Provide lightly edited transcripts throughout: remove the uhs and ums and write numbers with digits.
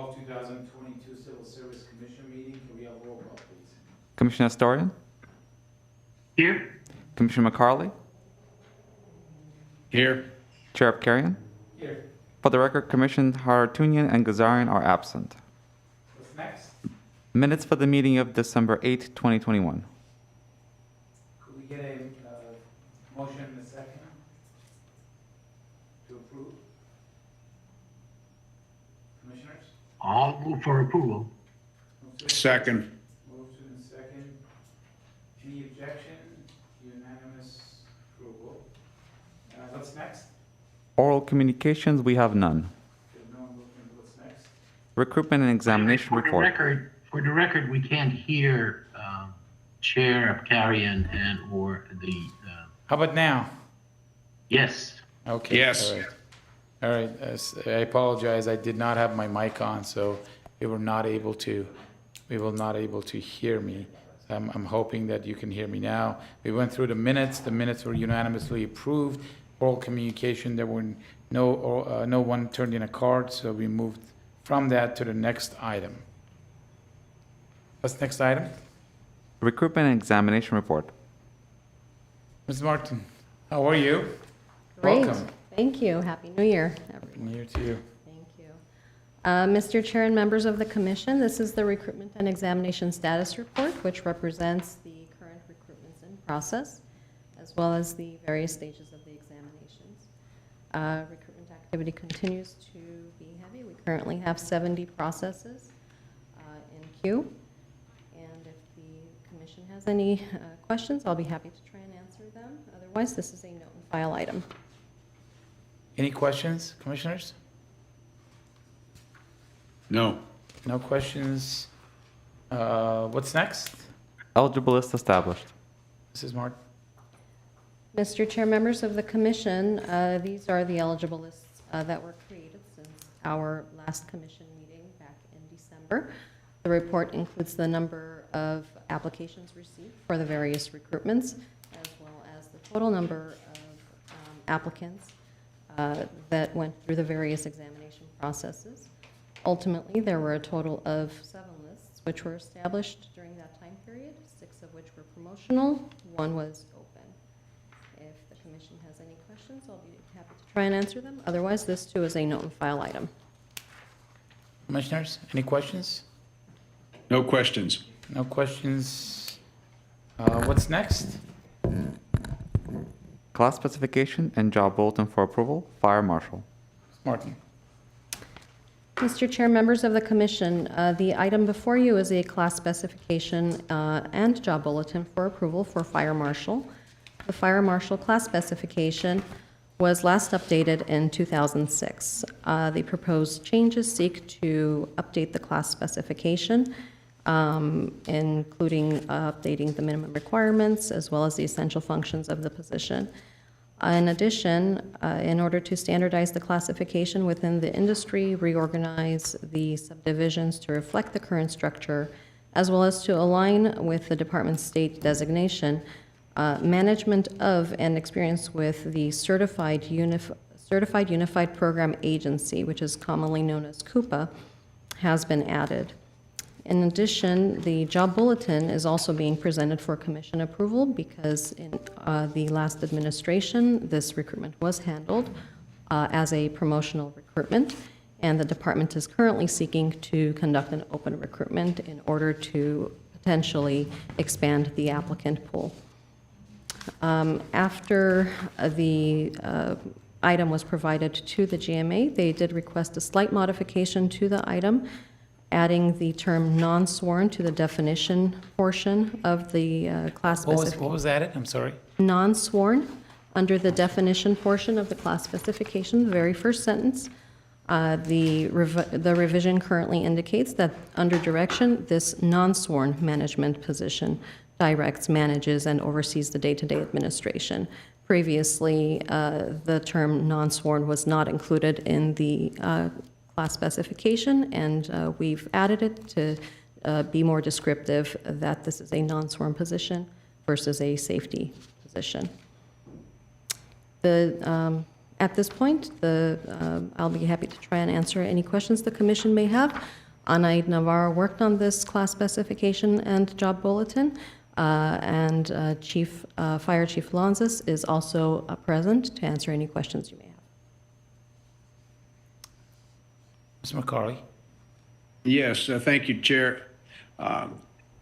12, 2022 Civil Service Commission meeting. Can we have roll call, please? Commissioner Astorian? Here. Commissioner McCarley? Here. Chair Abkarian? Here. For the record, Commissioners Haratunian and Gazarian are absent. What's next? Minutes for the meeting of December 8, 2021. Could we get a motion in a second to approve? Commissioners? I'll move for approval. Second. Motion and second. Any objection? Unanimous approval. What's next? Oral communications, we have none. There's no one looking. What's next? Recruitment and examination For the report. record, we can't hear Chair Abkarian and or the, How about now? yes. Okay. Yes. All right. I apologize. I did not have my mic on, so we were not able to hear me. I'm hoping that you can hear me now. We went through the minutes. The minutes were unanimously approved. Oral communication, there were no one turned in a card, so we moved from that to the next item. What's the next item? Recruitment and examination report. Ms. Martin, how are you? Great. Welcome. Thank you. Happy New Year, everyone. Happy New Year to you. Thank you. Mr. Chair and members of the Commission, this is the Recruitment and Examination Status Report, which represents the current recruitments in process, as well as the various stages of the examinations. Recruitment activity continues to be heavy. We currently have 70 processes in queue. And if the Commission has any questions, I'll be happy to try and answer them. Otherwise, this is a note and file item. Any questions, commissioners? No. No questions. What's next? Eligible list established. Mrs. Martin? Mr. Chair, members of the Commission, these are the eligible lists that were created since our last Commission meeting back in December. The report includes the number of applications received for the various recruitments, as well as the total number of applicants that went through the various examination processes. Ultimately, there were a total of 7 lists which were established during that time period, 6 of which were promotional, 1 was open. If the Commission has any questions, I'll be happy to try and answer them. Otherwise, this too is a note and file item. Commissioners, any questions? No questions. No questions. What's next? Class specification and job bulletin for approval. Fire Marshal. Ms. Martin? Mr. Chair, members of the Commission, the item before you is a class specification and job bulletin for approval for Fire Marshal. The Fire Marshal class specification was last updated in 2006. The proposed changes seek to update the class specification, including updating the minimum requirements as well as the essential functions of the position. In addition, in order to standardize the classification within the industry, reorganize the subdivisions to reflect the current structure, as well as to align with the department's state designation, management of and experience with the Certified Unified Program Agency, which is commonly known as CUPA, has been added. In addition, the job bulletin is also being presented for Commission approval because in the last administration, this recruitment was handled as a promotional recruitment, and the department is currently seeking to conduct an open recruitment in order to potentially expand the applicant pool. After the item was provided to the GMA, they did request a slight modification to the item, adding the term non-sworn to the definition portion of the class specification. What was added? I'm sorry. Non-sworn, under the definition portion of the class specification, the very first sentence. The revision currently indicates that under direction, this non-sworn management position directs, manages, and oversees the day-to-day administration. Previously, the term non-sworn was not included in the class specification, and we've added it to be more descriptive that this is a non-sworn position versus a safety position. The At this point, I'll be happy to try and answer any questions the commission may have. Anaid Navarro worked on this class specification and job bulletin, and Fire Chief Lanzas is also present to answer any questions you may have. Mr. McCarley? Yes, thank you, Chair.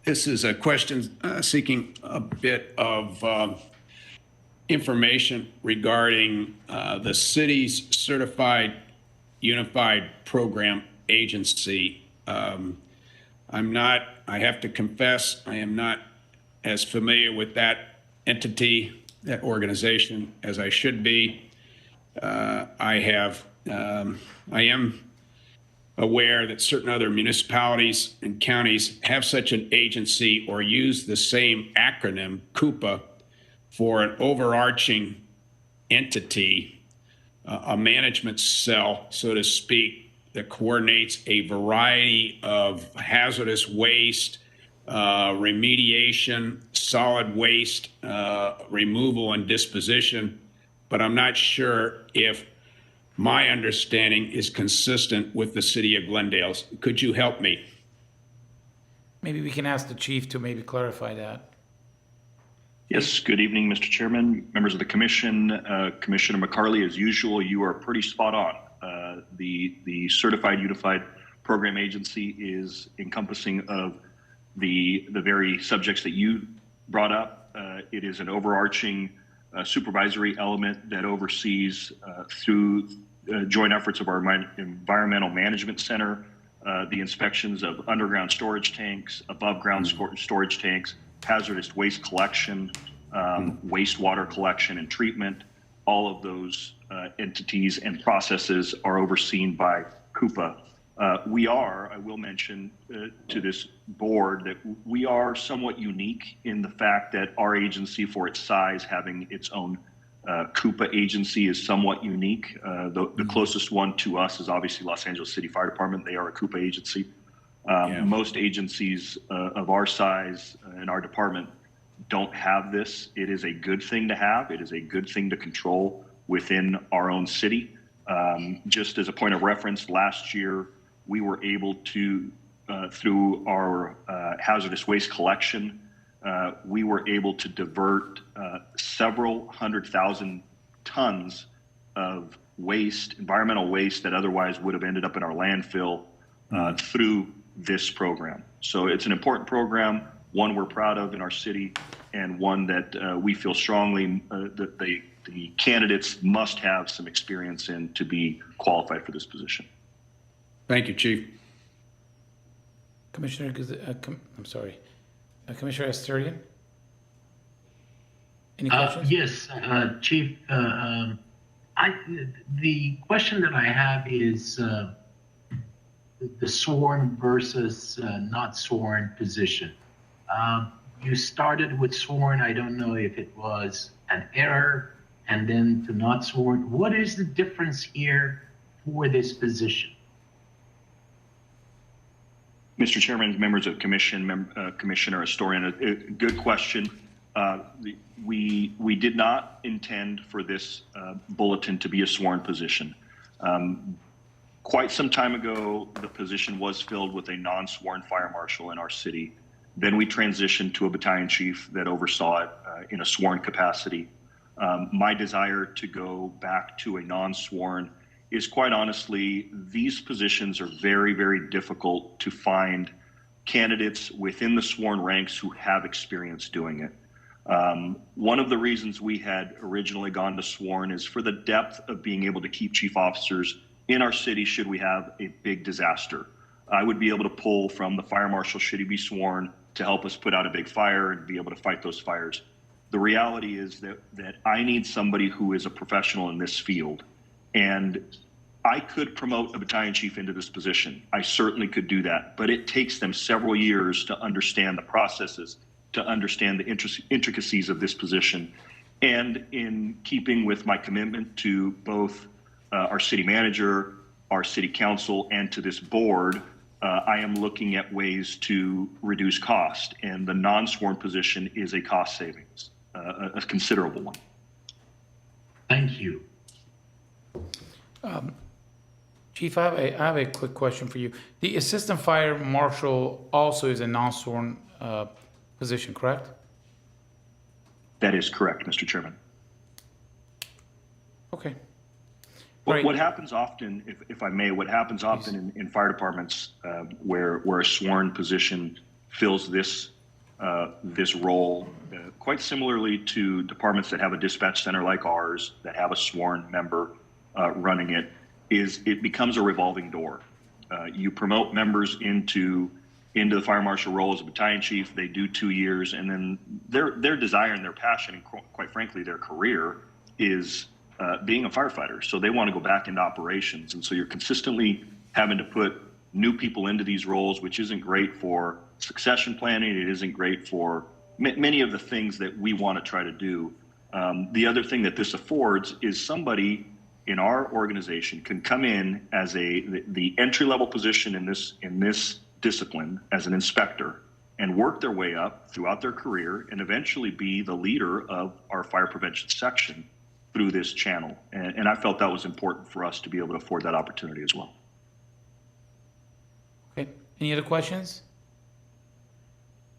This is a question seeking a bit of information regarding the city's Certified Unified Program Agency. I have to confess, I am not as familiar with that entity, that organization, as I should be. I am aware that certain other municipalities and counties have such an agency or use the same acronym, CUPA, for an overarching entity, a management cell, so to speak, that coordinates a variety of hazardous waste, remediation, solid waste, removal and disposition. But I'm not sure if my understanding is consistent with the city of Glendale's. Could you help me? Maybe we can ask the chief to maybe clarify that. Yes, good evening, Mr. Chairman, members of the commission. Commissioner McCarley, as usual, you are pretty spot on. The Certified Unified Program Agency is encompassing of the very subjects that you brought up. It is an overarching supervisory element that oversees through joint efforts of our Environmental Management Center, the inspections of underground storage tanks, above ground storage tanks, hazardous waste collection, wastewater collection and treatment. All of those entities and processes are overseen by CUPA. I will mention to this board that we are somewhat unique in the fact that our agency, for its size, having its own CUPA agency, is somewhat unique. The closest one to us is obviously Los Angeles City Fire Department. They are a CUPA agency. Most agencies of our size in our department don't have this. It is a good thing to have. It is a good thing to control within our own city. Just as a point of reference, last year we were able to, through our hazardous waste collection, we were able to divert several 100,000 tons of waste, environmental waste that otherwise would have ended up in our landfill through this program. So it's an important program, one we're proud of in our city, and one that we feel strongly that the candidates must have some experience in to be qualified for this position. Thank you, Chief. Commissioner Asterian? Any questions? Yes, Chief. The question that I have is the sworn versus not sworn position. You started with sworn. I don't know if it was an error, and then to not sworn. What is the difference here for this position? Mr. Chairman, members of the commission, Commissioner Astorian, good question. We did not intend for this bulletin to be a sworn position. Quite some time ago, the position was filled with a non-sworn fire marshal in our city. Then we transitioned to a battalion chief that oversaw it in a sworn capacity. My desire to go back to a non-sworn is, quite honestly, these positions are very, very difficult to find candidates within the sworn ranks who have experience doing it. One of the reasons we had originally gone to sworn is for the depth of being able to keep chief officers in our city should we have a big disaster. I would be able to pull from the fire marshal should he be sworn to help us put out a big fire and be able to fight those fires. The reality is that I need somebody who is a professional in this field. And I could promote a battalion chief into this position. I certainly could do that, but it takes them several years to understand the processes, to understand the intricacies of this position. And in keeping with my commitment to both our city manager, our city council, and to this board, I am looking at ways to reduce cost. And the non-sworn position is a cost savings, a considerable one. Thank you. Chief, I have a quick question for you. The assistant fire marshal also is a non-sworn position, correct? That is correct, Mr. Chairman. Okay. What, Right. happens often, if I may, what happens often in fire departments where a sworn position fills this role, quite similarly to departments that have a dispatch center like ours that have a sworn member running it, is it becomes a revolving door. You promote members into the fire marshal role as a battalion chief. They do 2 years, and then their desire and their passion, and quite frankly, their career is being a firefighter. So they want to go back into operations, and so you're consistently having to put new people into these roles, which isn't great for succession planning. It isn't great for many of the things that we want to try to do. The other thing that this affords is somebody in our organization can come in as the entry-level position in this discipline as an inspector and work their way up throughout their career and eventually be the leader of our fire prevention section through this channel. And I felt that was important for us to be able to afford that opportunity as well. Okay. Any other questions?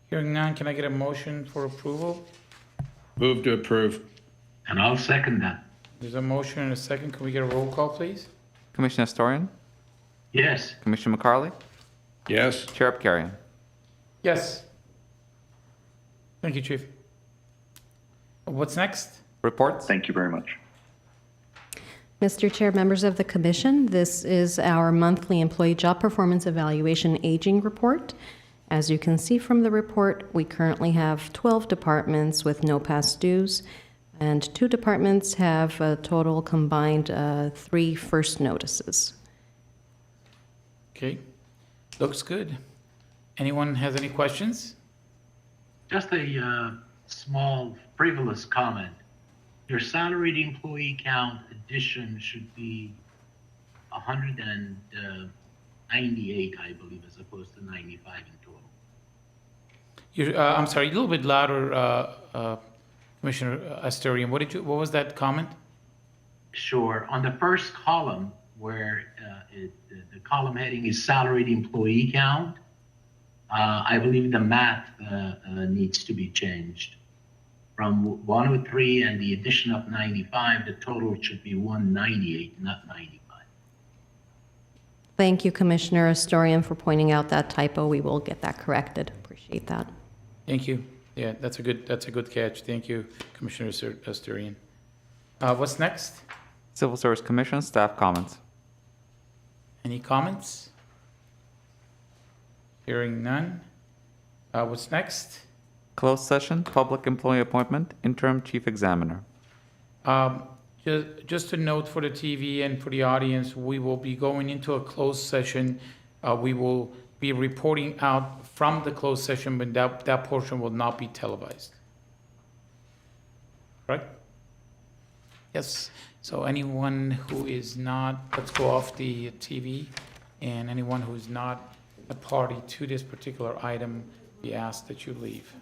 Hearing none, can I get a motion for approval? Move to approve. And I'll second that. There's a motion and a second. Can we get a roll call, please? Commissioner Astorian, Yes. Commissioner McCarley, Yes. Chair Abkarian. Yes. Thank you, Chief. What's next? Reports? Thank you very much. Mr. Chair, members of the commission, this is our monthly employee job performance evaluation aging report. As you can see from the report, we currently have 12 departments with no past dues, and 2 departments have a total combined 3 first notices. Okay. Looks good. Anyone has any questions? Just a small frivolous comment. Your salaried employee count addition should be 198, I believe, as opposed to 95 in total. I'm sorry, a little bit louder, Commissioner Astorian. What was that comment? Sure. On the first column, where the column heading is salaried employee count, I believe the math needs to be changed. From 103 and the addition of 95, the total should be 198, not 95. Thank you, Commissioner Astorian, for pointing out that typo. We will get that corrected. Appreciate that. Thank you. Yeah, that's a good catch. Thank you, Commissioner Astorian. What's next? Civil Service Commission, staff comments. Any comments? Hearing none. What's next? Closed session, public employee appointment, interim chief examiner. Just a note for the TV and for the audience, we will be going into a closed session. We will be reporting out from the closed session, but that portion will not be televised. Correct? Yes. So anyone who is not, let's go off the TV, and anyone who is not a party to this particular item, we ask that you leave.